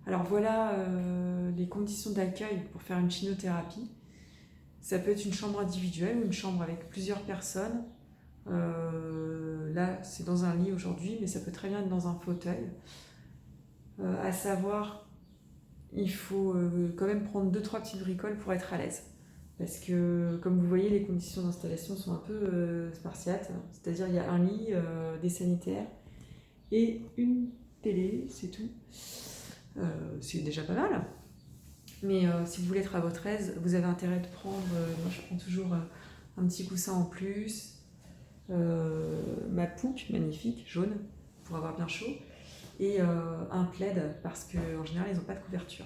Alors voilà les conditions d'accueil pour faire une chimiothérapie. Ça peut être une chambre individuelle ou une chambre avec plusieurs personnes. Là, c'est dans un lit aujourd'hui, mais ça peut très bien être dans un fauteuil. À savoir, il faut quand même prendre deux trois petites bricoles pour être à l'aise. Parce que, comme vous voyez, les conditions d'installation sont un peu spartiates. C'est-à-dire, il y a un lit, des sanitaires et une télé, c'est tout. C'est déjà pas mal. Mais si vous voulez être à votre aise, vous avez intérêt de prendre, moi je prends toujours un petit coussin en plus, ma pouque magnifique, jaune, pour avoir bien chaud, et un plaid, parce qu'en général ils n'ont pas de couverture.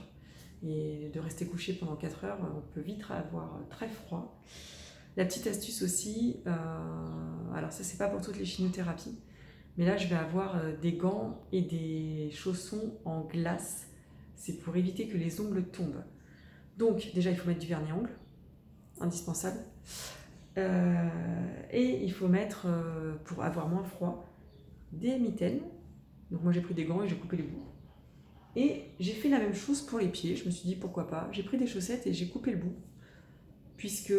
Et de rester couché pendant 4 heures, on peut vite avoir très froid. La petite astuce aussi, alors ça c'est pas pour toutes les chimiothérapies, mais là je vais avoir des gants et des chaussons en glace. C'est pour éviter que les ongles tombent. Donc déjà il faut mettre du vernis-ongles, indispensable. Et il faut mettre, pour avoir moins froid, des mitaines. Donc moi j'ai pris des gants et j'ai coupé les bouts. Et j'ai fait la même chose pour les pieds, je me suis dit pourquoi pas. J'ai pris des chaussettes et j'ai coupé le bout, puisque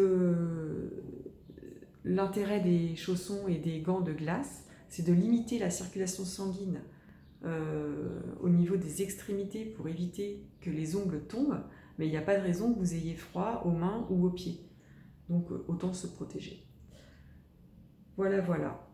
l'intérêt des chaussons et des gants de glace, c'est de limiter la circulation sanguine au niveau des extrémités pour éviter que les ongles tombent, mais il n'y a pas de raison que vous ayez froid aux mains ou aux pieds. Donc autant se protéger. Voilà, voilà.